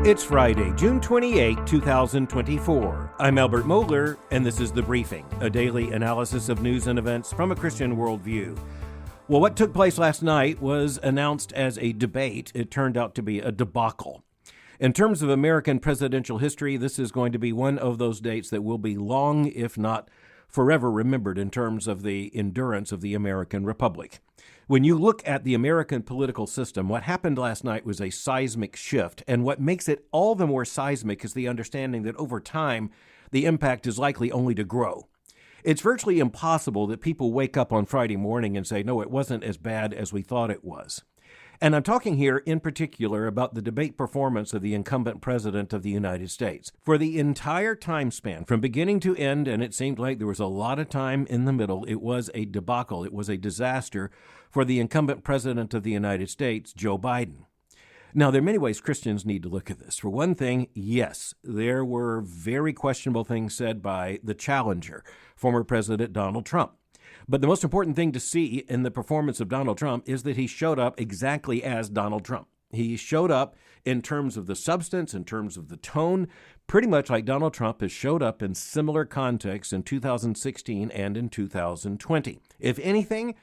It's Friday, June 28, 2024. I'm Albert Mohler, and this is The Briefing, a daily analysis of news and events from a Christian worldview. Well, what took place last night was announced as a debate. It turned out to be a debacle. In terms of American presidential history, this is going to be one of those dates that will be long, if not forever, remembered in terms of the endurance of the American Republic. When you look at the American political system, what happened last night was a seismic shift, and what makes it all the more seismic is the understanding that over time, the impact is likely only to grow. It's virtually impossible that people wake up on Friday morning and say, no, it wasn't as bad as we thought it was. And I'm talking here in particular about the debate performance of the incumbent president of the United States. For the entire time span, from beginning to end, and it seemed like there was a lot of time in the middle, it was a debacle. It was a disaster for the incumbent president of the United States, Joe Biden. Now, there are many ways Christians need to look at this. For one thing, yes, there were very questionable things said by the challenger, former President Donald Trump. But the most important thing to see in the performance of Donald Trump is that he showed up exactly as Donald Trump. He showed up in terms of the substance, in terms of the tone, pretty much like Donald Trump has showed up in similar contexts in 2016 and in 2020. If anything,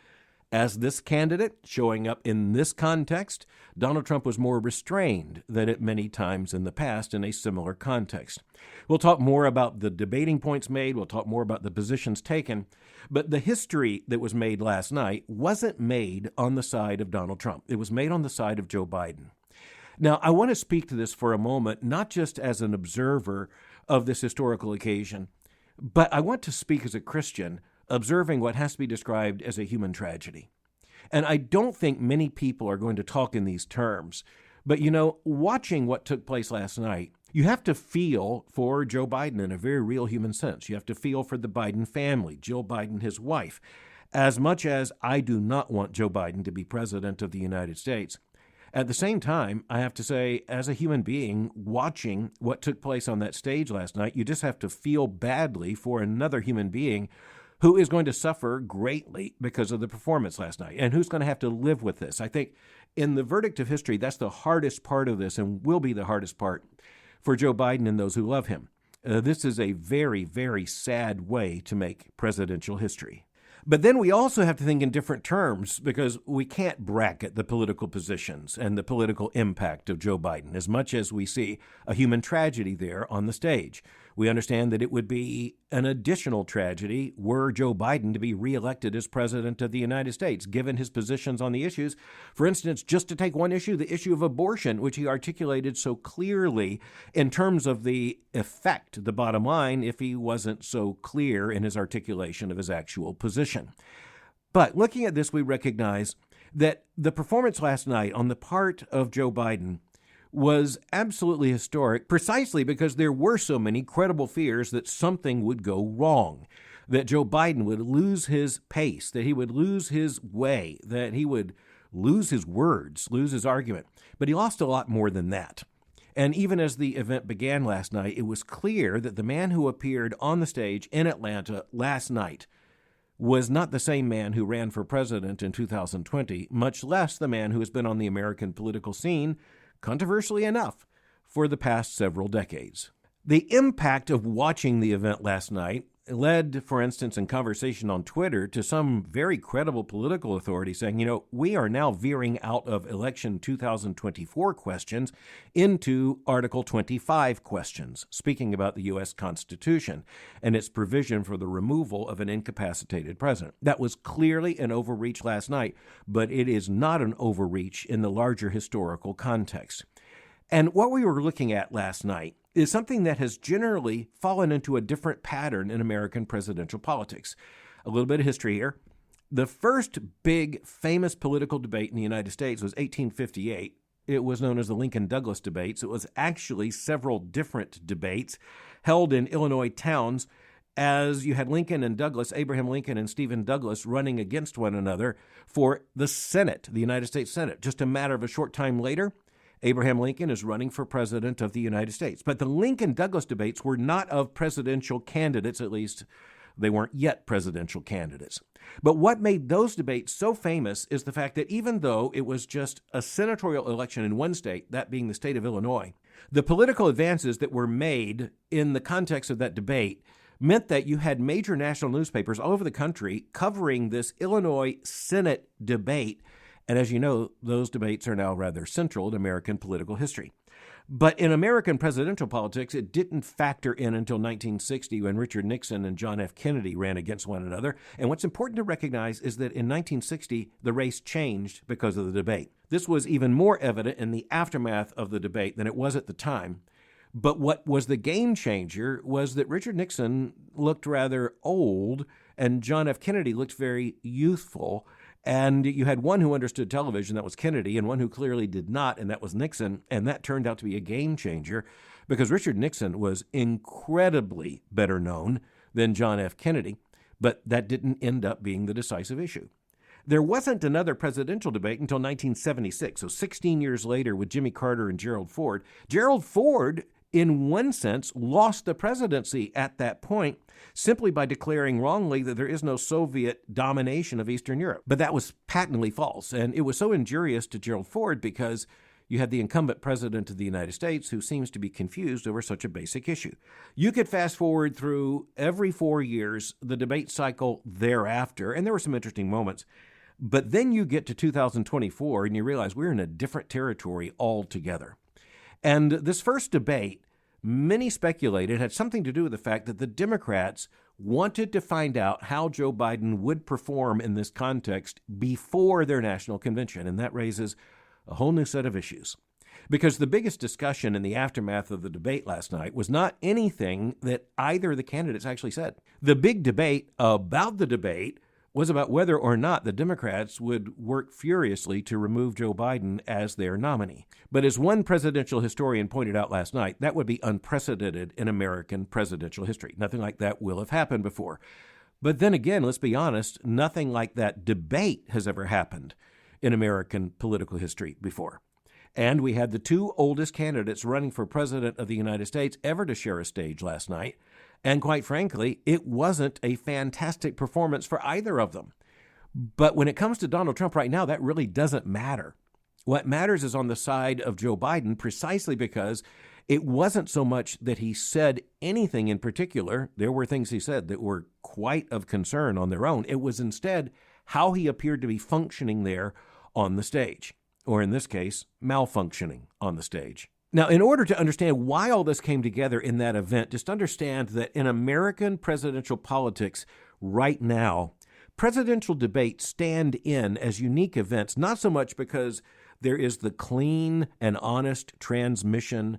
as this candidate showing up in this context, Donald Trump was more restrained than at many times in the past in a similar context. We'll talk more about the debating points made. We'll talk more about the positions taken. But the history that was made last night wasn't made on the side of Donald Trump. It was made on the side of Joe Biden. Now, I want to speak to this for a moment, not just as an observer of this historical occasion, but I want to speak as a Christian observing what has to be described as a human tragedy. And I don't think many people are going to talk in these terms. But, watching what took place last night, you have to feel for Joe Biden in a very real human sense. You have to feel for the Biden family, Jill Biden, his wife. As much as I do not want Joe Biden to be president of the United States, at the same time, I have to say, as a human being, watching what took place on that stage last night, you just have to feel badly for another human being who is going to suffer greatly because of the performance last night, and who's going to have to live with this. I think in the verdict of history, that's the hardest part of this and will be the hardest part for Joe Biden and those who love him. This is a very, very sad way to make presidential history. But then we also have to think in different terms because we can't bracket the political positions and the political impact of Joe Biden as much as we see a human tragedy there on the stage. We understand that it would be an additional tragedy were Joe Biden to be reelected as president of the United States, given his positions on the issues. For instance, just to take one issue, the issue of abortion, which he articulated so clearly in terms of the effect, the bottom line, if he wasn't so clear in his articulation of his actual position. But looking at this, we recognize that the performance last night on the part of Joe Biden was absolutely historic precisely because there were so many credible fears that something would go wrong, that Joe Biden would lose his pace, that he would lose his way, that he would lose his words, lose his argument. But he lost a lot more than that. And even as the event began last night, it was clear that the man who appeared on the stage in Atlanta last night was not the same man who ran for president in 2020, much less the man who has been on the American political scene, controversially enough, for the past several decades. The impact of watching the event last night led, for instance, in conversation on Twitter to some very credible political authority saying, we are now veering out of election 2024 questions into Article 25 questions, speaking about the U.S. Constitution and its provision for the removal of an incapacitated president. That was clearly an overreach last night, but it is not an overreach in the larger historical context. And what we were looking at last night is something that has generally fallen into a different pattern in American presidential politics. A little bit of history here. The first big famous political debate in the United States was 1858. It was known as the Lincoln-Douglas debates. It was actually several different debates held in Illinois towns as you had Lincoln and Douglas, Abraham Lincoln and Stephen Douglas running against one another for the Senate, the United States Senate. Just a matter of a short time later, Abraham Lincoln is running for president of the United States. But the Lincoln-Douglas debates were not of presidential candidates, at least They weren't yet presidential candidates. But what made those debates so famous is the fact that even though it was just a senatorial election in one state, that being the state of Illinois, the political advances that were made in the context of that debate meant that you had major national newspapers all over the country covering this Illinois Senate debate. And as you know, those debates are now rather central to American political history. But in American presidential politics, it didn't factor in until 1960 when Richard Nixon and John F. Kennedy ran against one another. And what's important to recognize is that in 1960, the race changed because of the debate. This was even more evident in the aftermath of the debate than it was at the time. But what was the game changer was that Richard Nixon looked rather old and John F. Kennedy looked very youthful. And you had one who understood television, that was Kennedy, and one who clearly did not, and that was Nixon. And that turned out to be a game changer because Richard Nixon was incredibly better known than John F. Kennedy, but that didn't end up being the decisive issue. There wasn't another presidential debate until 1976, so 16 years later with Jimmy Carter and Gerald Ford. Gerald Ford, in one sense, lost the presidency at that point simply by declaring wrongly that there is no Soviet domination of Eastern Europe. But that was patently false, and it was so injurious to Gerald Ford because you had the incumbent president of the United States who seems to be confused over such a basic issue. You could fast forward through every 4 years, the debate cycle thereafter, and there were some interesting moments. But then you get to 2024 and you realize we're in a different territory altogether. And this first debate, many speculated, had something to do with the fact that the Democrats wanted to find out how Joe Biden would perform in this context before their national convention. And that raises a whole new set of issues. Because the biggest discussion in the aftermath of the debate last night was not anything that either of the candidates actually said. The big debate about the debate was about whether or not the Democrats would work furiously to remove Joe Biden as their nominee. But as one presidential historian pointed out last night, that would be unprecedented in American presidential history. Nothing like that will have happened before. But then again, let's be honest, nothing like that debate has ever happened in American political history before. And we had the two oldest candidates running for president of the United States ever to share a stage last night. And quite frankly, it wasn't a fantastic performance for either of them. But when it comes to Donald Trump right now, that really doesn't matter. What matters is on the side of Joe Biden, precisely because it wasn't so much that he said anything in particular. There were things he said that were quite of concern on their own. It was instead how he appeared to be functioning there on the stage, or in this case, malfunctioning on the stage. Now, in order to understand why all this came together in that event, just understand that in American presidential politics right now, presidential debates stand in as unique events, not so much because there is the clean and honest transmission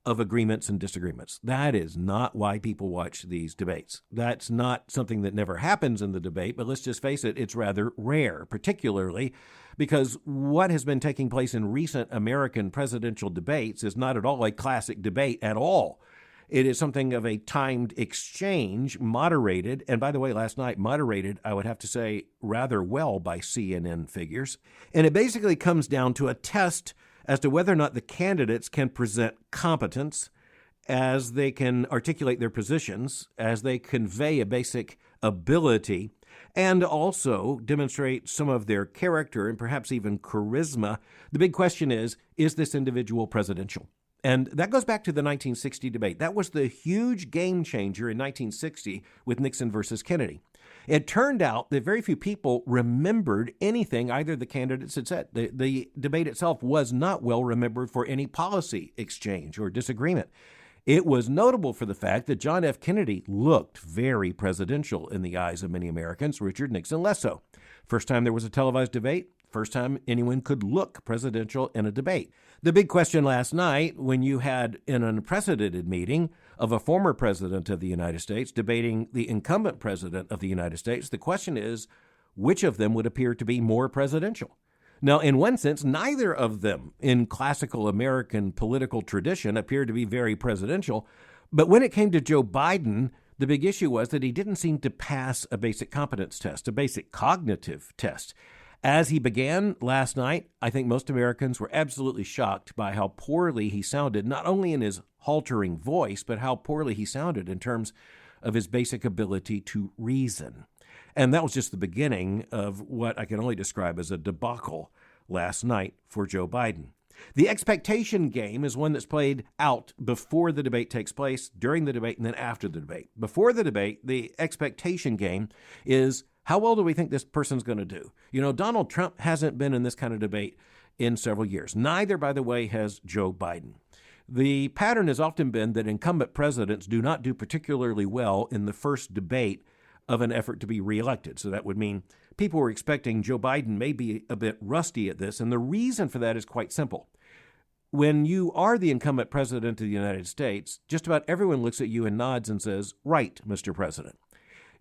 of agreements and disagreements. That is not why people watch these debates. That's not something that never happens in the debate, but let's just face it, it's rather rare, particularly because what has been taking place in recent American presidential debates is not at all a classic debate at all. It is something of a timed exchange, moderated, and by the way, last night, moderated, I would have to say, rather well by CNN figures. And it basically comes down to a test as to whether or not the candidates can present competence, as they can articulate their positions, as they convey a basic ability, and also demonstrate some of their character and perhaps even charisma. The big question is this individual presidential? And that goes back to the 1960 debate. That was the huge game changer in 1960 with Nixon versus Kennedy. It turned out that very few people remembered anything either of the candidates had said. The debate itself was not well remembered for any policy exchange or disagreement. It was notable for the fact that John F. Kennedy looked very presidential in the eyes of many Americans, Richard Nixon less so. First time there was a televised debate, first time anyone could look presidential in a debate. The big question last night, when you had an unprecedented meeting of a former president of the United States debating the incumbent president of the United States, the question is, which of them would appear to be more presidential? Now, in one sense, neither of them in classical American political tradition appeared to be very presidential. But when it came to Joe Biden, the big issue was that he didn't seem to pass a basic competence test, a basic cognitive test. As he began last night, I think most Americans were absolutely shocked by how poorly he sounded, not only in his haltering voice, but how poorly he sounded in terms of his basic ability to reason. And that was just the beginning of what I can only describe as a debacle last night for Joe Biden. The expectation game is one that's played out before the debate takes place, during the debate, and then after the debate. Before the debate, the expectation game is, how well do we think this person's going to do? You know, Donald Trump hasn't been in this kind of debate in several years. Neither, by the way, has Joe Biden. The pattern has often been that incumbent presidents do not do particularly well in the first debate of an effort to be reelected. So that would mean people were expecting Joe Biden may be a bit rusty at this, and the reason for that is quite simple. When you are the incumbent president of the United States, just about everyone looks at you and nods and says, "Right, Mr. President."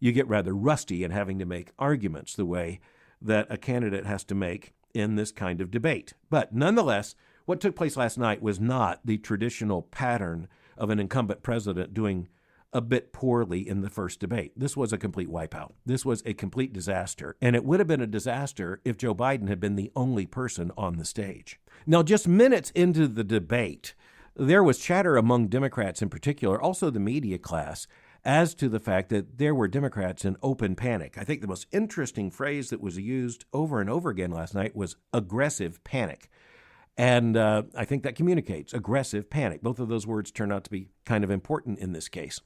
You get rather rusty in having to make arguments the way that a candidate has to make in this kind of debate. But nonetheless, what took place last night was not the traditional pattern of an incumbent president doing a bit poorly in the first debate. This was a complete wipeout. This was a complete disaster. And it would have been a disaster if Joe Biden had been the only person on the stage. Now, just minutes into the debate, there was chatter among Democrats in particular, also the media class, as to the fact that there were Democrats in open panic. I think the most interesting phrase that was used over and over again last night was aggressive panic. And I think that communicates aggressive panic. Both of those words turn out to be kind of important in this case.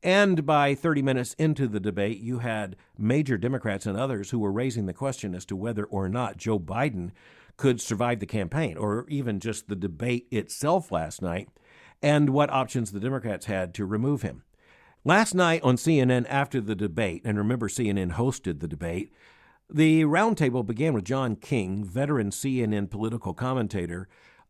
And by 30 minutes into the debate, you had major Democrats and others who were raising the question as to whether or not Joe Biden could survive the campaign, or even just the debate itself last night, and what options the Democrats had to remove him. Last night on CNN after the debate, and remember CNN hosted the debate, the roundtable began with John King, veteran CNN political commentator,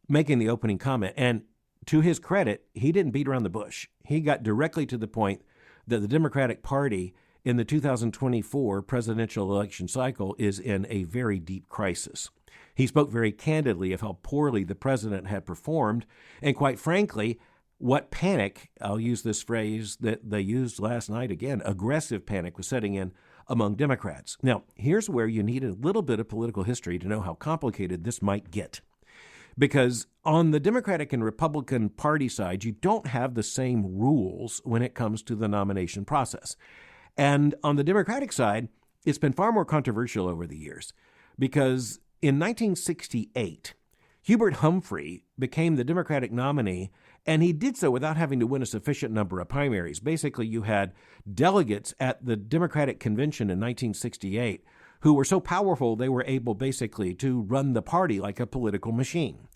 making the opening comment. And to his credit, he didn't beat around the bush. He got directly to the point that the Democratic Party in the 2024 presidential election cycle is in a very deep crisis. He spoke very candidly of how poorly the president had performed, and quite frankly, what panic, I'll use this phrase that they used last night again, aggressive panic was setting in among Democrats. Now, here's where you need a little bit of political history to know how complicated this might get. Because on the Democratic and Republican Party side, you don't have the same rules when it comes to the nomination process. And on the Democratic side, it's been far more controversial over the years. Because in 1968, Hubert Humphrey became the Democratic nominee, and he did so without having to win a sufficient number of primaries. Basically, you had delegates at the Democratic Convention in 1968 who were so powerful they were able basically to run the party like a political machine.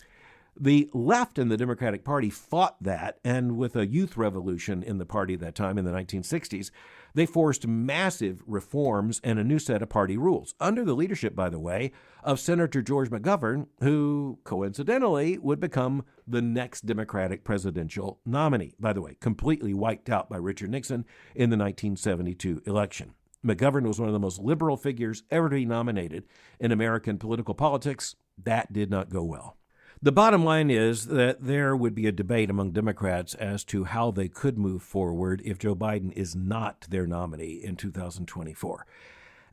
The left in the Democratic Party fought that, and with a youth revolution in the party at that time in the 1960s, they forced massive reforms and a new set of party rules, under the leadership, by the way, of Senator George McGovern, who coincidentally would become the next Democratic presidential nominee, by the way, completely wiped out by Richard Nixon in the 1972 election. McGovern was one of the most liberal figures ever to be nominated in American political politics. That did not go well. The bottom line is that there would be a debate among Democrats as to how they could move forward if Joe Biden is not their nominee in 2024.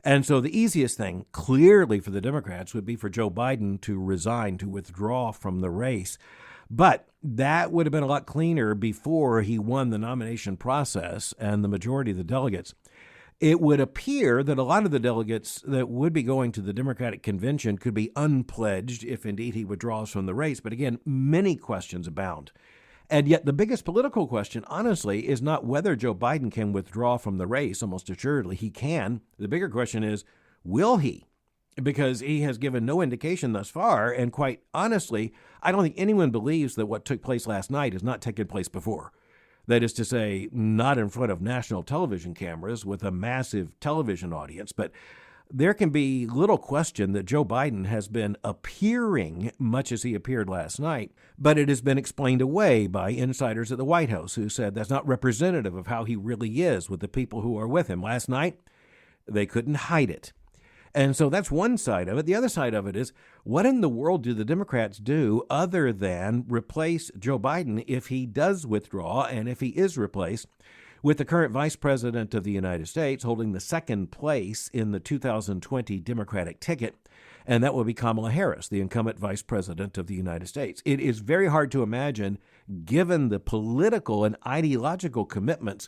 And so the easiest thing, clearly, for the Democrats would be for Joe Biden to resign, to withdraw from the race. But that would have been a lot cleaner before he won the nomination process and the majority of the delegates. It would appear that a lot of the delegates that would be going to the Democratic convention could be unpledged if indeed he withdraws from the race. But again, many questions abound. And yet the biggest political question, honestly, is not whether Joe Biden can withdraw from the race. Almost assuredly he can. The bigger question is, will he? Because he has given no indication thus far. And quite honestly, I don't think anyone believes that what took place last night has not taken place before. That is to say, not in front of national television cameras with a massive television audience, but there can be little question that Joe Biden has been appearing much as he appeared last night, but it has been explained away by insiders at the White House who said that's not representative of how he really is with the people who are with him. Last night, they couldn't hide it. And so that's one side of it. The other side of it is, what in the world do the Democrats do other than replace Joe Biden if he does withdraw and if he is replaced with the current vice president of the United States holding the second place in the 2020 Democratic ticket, and that will be Kamala Harris, the incumbent vice president of the United States. It is very hard to imagine, given the political and ideological commitments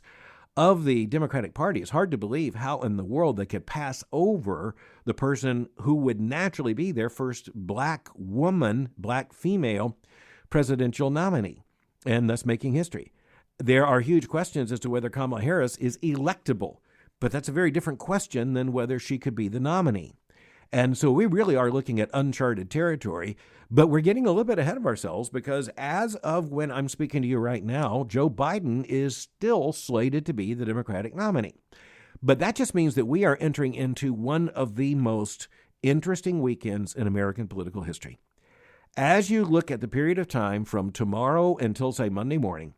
of the Democratic Party. It's hard to believe how in the world they could pass over the person who would naturally be their first black woman, black female presidential nominee, and thus making history. There are huge questions as to whether Kamala Harris is electable, but that's a very different question than whether she could be the nominee. And so we really are looking at uncharted territory, but we're getting a little bit ahead of ourselves because as of when I'm speaking to you right now, Joe Biden is still slated to be the Democratic nominee. But that just means that we are entering into one of the most interesting weekends in American political history. As you look at the period of time from tomorrow until, say, Monday morning,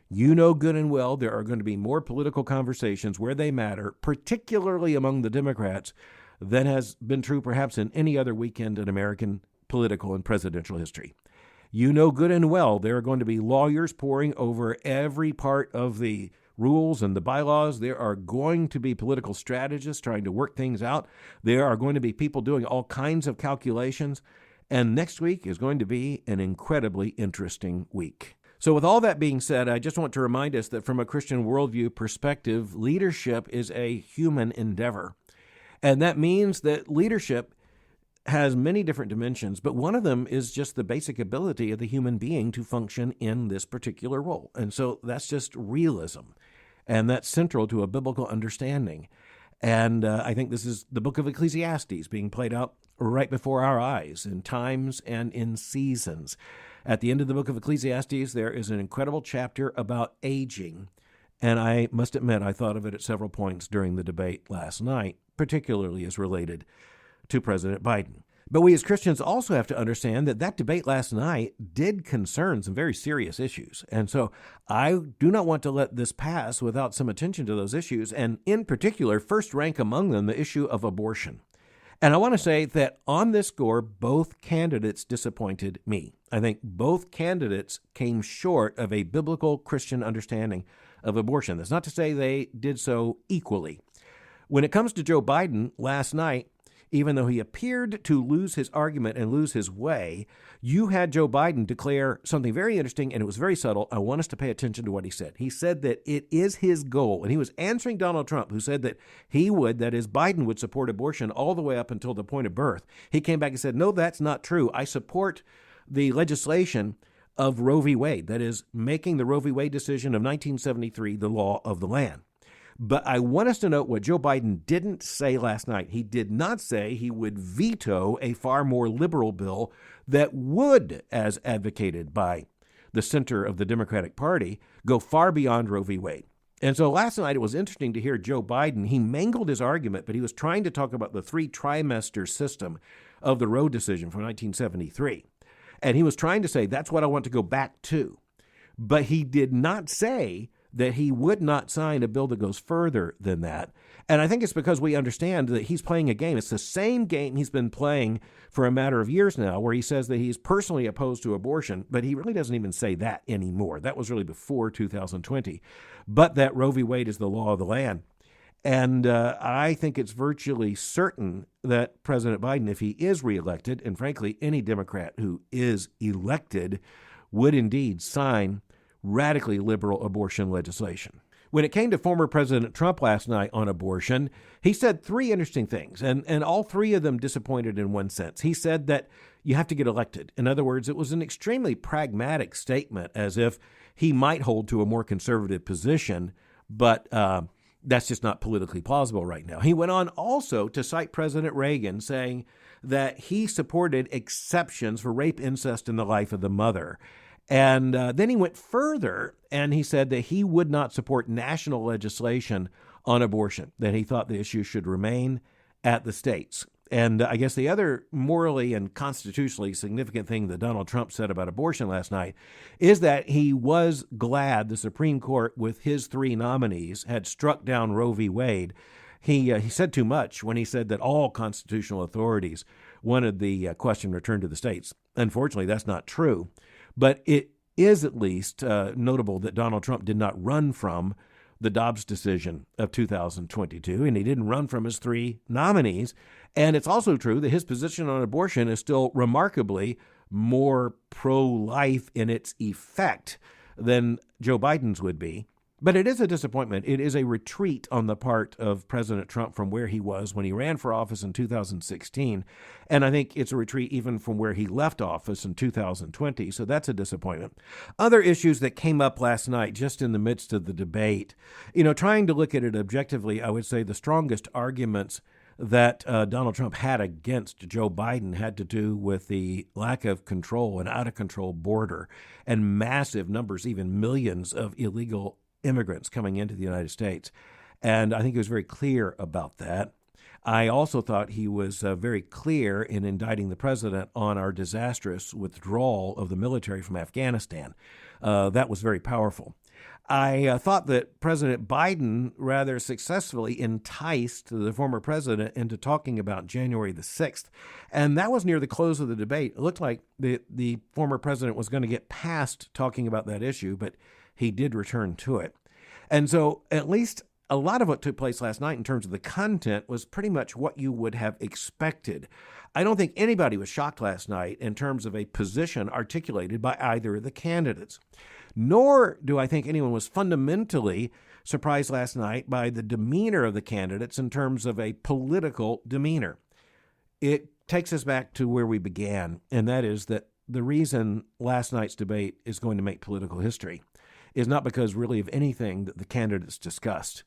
you know good and well there are going to be more political conversations where they matter, particularly among the Democrats, than has been true perhaps in any other weekend in American political and presidential history. You know good and well there are going to be lawyers poring over every part of the rules and the bylaws. There are going to be political strategists trying to work things out. There are going to be people doing all kinds of calculations. And next week is going to be an incredibly interesting week. So with all that being said, I just want to remind us that from a Christian worldview perspective, leadership is a human endeavor. And that means that leadership has many different dimensions, but one of them is just the basic ability of the human being to function in this particular role. And so that's just realism, and that's central to a biblical understanding. And I think this is the book of Ecclesiastes being played out right before our eyes in times and in seasons. At the end of the book of Ecclesiastes, there is an incredible chapter about aging. And I must admit, I thought of it at several points during the debate last night, particularly as related to President Biden. But we as Christians also have to understand that that debate last night did concern some very serious issues. And so I do not want to let this pass without some attention to those issues, and in particular, first rank among them the issue of abortion. And I want to say that on this score, both candidates disappointed me. I think both candidates came short of a biblical Christian understanding of abortion. That's not to say they did so equally. When it comes to Joe Biden last night, even though he appeared to lose his argument and lose his way, you had Joe Biden declare something very interesting, and it was very subtle. I want us to pay attention to what he said. He said that it is his goal, and he was answering Donald Trump, who said that Biden would support abortion all the way up until the point of birth. He came back and said, no, that's not true. I support the legislation of Roe v. Wade, that is, making the Roe v. Wade decision of 1973 the law of the land. But I want us to note what Joe Biden didn't say last night. He did not say he would veto a far more liberal bill that would, as advocated by the center of the Democratic Party, go far beyond Roe v. Wade. And so last night it was interesting to hear Joe Biden. He mangled his argument, but he was trying to talk about the 3-trimester system of the Roe decision from 1973. And he was trying to say, that's what I want to go back to. But he did not say that he would not sign a bill that goes further than that. And I think it's because we understand that he's playing a game. It's the same game he's been playing for a matter of years now, where he says that he's personally opposed to abortion, but he really doesn't even say that anymore. That was really before 2020. But that Roe v. Wade is the law of the land. And I think it's virtually certain that President Biden, if he is reelected, and frankly, any Democrat who is elected, would indeed sign radically liberal abortion legislation. When it came to former President Trump last night on abortion, he said 3 interesting things, and all 3 of them disappointed in one sense. He said that you have to get elected. In other words, it was an extremely pragmatic statement, as if he might hold to a more conservative position, but that's just not politically plausible right now. He went on also to cite President Reagan, saying that he supported exceptions for rape, incest, and the life of the mother. And then he went further, and he said that he would not support national legislation on abortion, that he thought the issue should remain at the states. And I guess the other morally and constitutionally significant thing that Donald Trump said about abortion last night is that he was glad the Supreme Court, with his 3 nominees, had struck down Roe v. Wade. He said too much when he said that all constitutional authorities wanted the question returned to the states. Unfortunately, that's not true. But it is at least notable that Donald Trump did not run from the Dobbs decision of 2022, and he didn't run from his 3 nominees. And it's also true that his position on abortion is still remarkably more pro-life in its effect than Joe Biden's would be. But it is a disappointment. It is a retreat on the part of President Trump from where he was when he ran for office in 2016. And I think it's a retreat even from where he left office in 2020. So that's a disappointment. Other issues that came up last night, just in the midst of the debate, trying to look at it objectively, I would say the strongest arguments that Donald Trump had against Joe Biden had to do with the lack of control, an out-of-control border, and massive numbers, even millions of illegal immigrants coming into the United States. And I think he was very clear about that. I also thought he was very clear in indicting the president on our disastrous withdrawal of the military from Afghanistan. That was very powerful. I thought that President Biden rather successfully enticed the former president into talking about January the 6th. And that was near the close of the debate. It looked like the former president was going to get past talking about that issue, but he did return to it. And so at least a lot of what took place last night in terms of the content was pretty much what you would have expected. I don't think anybody was shocked last night in terms of a position articulated by either of the candidates. Nor do I think anyone was fundamentally surprised last night by the demeanor of the candidates in terms of a political demeanor. It takes us back to where we began, and that is that the reason last night's debate is going to make political history is not because really of anything that the candidates discussed.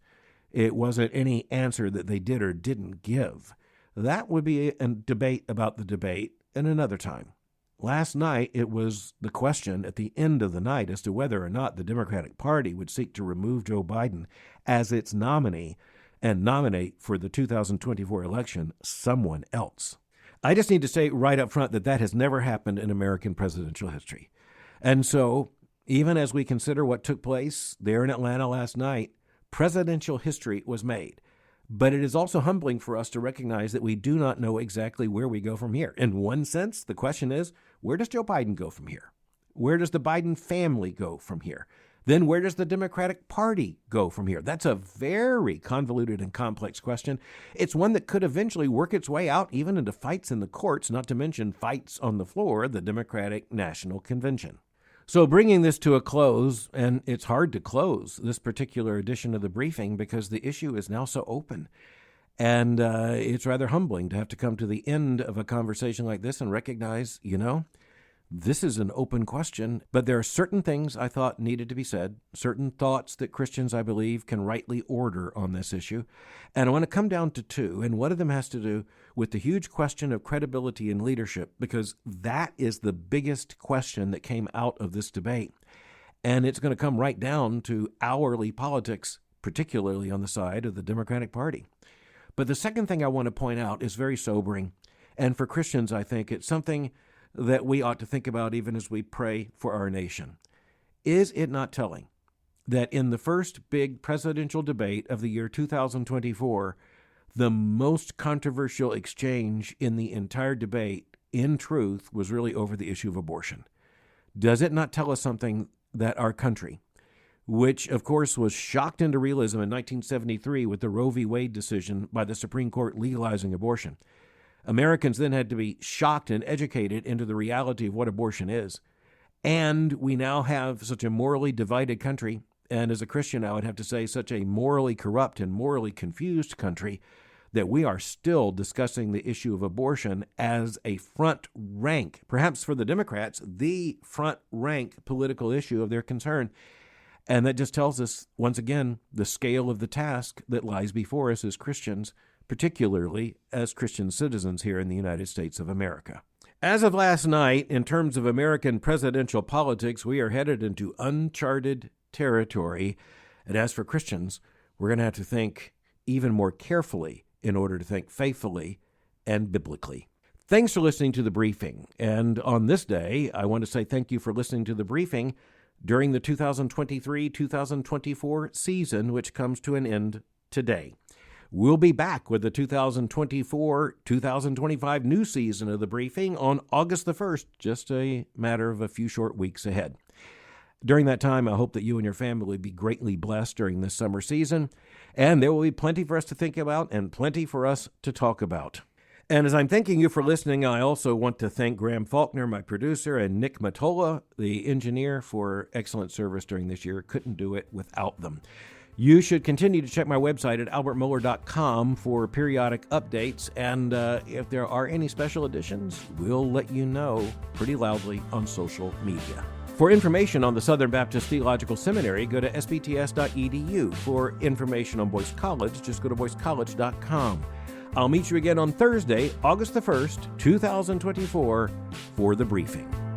It wasn't any answer that they did or didn't give. That would be a debate about the debate in another time. Last night, it was the question at the end of the night as to whether or not the Democratic Party would seek to remove Joe Biden as its nominee and nominate for the 2024 election someone else. I just need to say right up front that that has never happened in American presidential history. And so, even as we consider what took place there in Atlanta last night, presidential history was made. But it is also humbling for us to recognize that we do not know exactly where we go from here. In one sense, the question is, where does Joe Biden go from here? Where does the Biden family go from here? Then where does the Democratic Party go from here? That's a very convoluted and complex question. It's one that could eventually work its way out even into fights in the courts, not to mention fights on the floor of the Democratic National Convention. So bringing this to a close, and it's hard to close this particular edition of the briefing because the issue is now so open. And it's rather humbling to have to come to the end of a conversation like this and recognize, this is an open question, but there are certain things I thought needed to be said, certain thoughts that Christians, I believe, can rightly order on this issue. And I want to come down to two, and one of them has to do with the huge question of credibility in leadership, because that is the biggest question that came out of this debate. And it's going to come right down to hourly politics, particularly on the side of the Democratic Party. But the second thing I want to point out is very sobering. And for Christians, I think it's something that we ought to think about even as we pray for our nation. Is it not telling that in the first big presidential debate of the year 2024, the most controversial exchange in the entire debate, in truth, was really over the issue of abortion? Does it not tell us something that our country, which of course was shocked into realism in 1973 with the Roe v. Wade decision by the Supreme Court legalizing abortion, Americans then had to be shocked and educated into the reality of what abortion is. And we now have such a morally divided country, and as a Christian, I would have to say such a morally corrupt and morally confused country, that we are still discussing the issue of abortion as a front rank, perhaps for the Democrats, the front rank political issue of their concern. And that just tells us, once again, the scale of the task that lies before us as Christians, particularly as Christian citizens here in the United States of America. As of last night, in terms of American presidential politics, we are headed into uncharted territory. And as for Christians, we're going to have to think even more carefully in order to think faithfully and biblically. Thanks for listening to the briefing. And on this day, I want to say thank you for listening to the briefing during the 2023-2024 season, which comes to an end today. We'll be back with the 2024-2025 new season of the briefing on August the 1st, just a matter of a few short weeks ahead. During that time, I hope that you and your family will be greatly blessed during this summer season, and there will be plenty for us to think about and plenty for us to talk about. And as I'm thanking you for listening, I also want to thank Graham Faulkner, my producer, and Nick Matola, the engineer, for excellent service during this year. Couldn't do it without them. You should continue to check my website at albertmohler.com for periodic updates, and if there are any special editions, we'll let you know pretty loudly on social media. For information on the Southern Baptist Theological Seminary, go to sbts.edu. For information on Boyce College, just go to boycecollege.com. I'll meet you again on Thursday, August the 1st, 2024, for the briefing.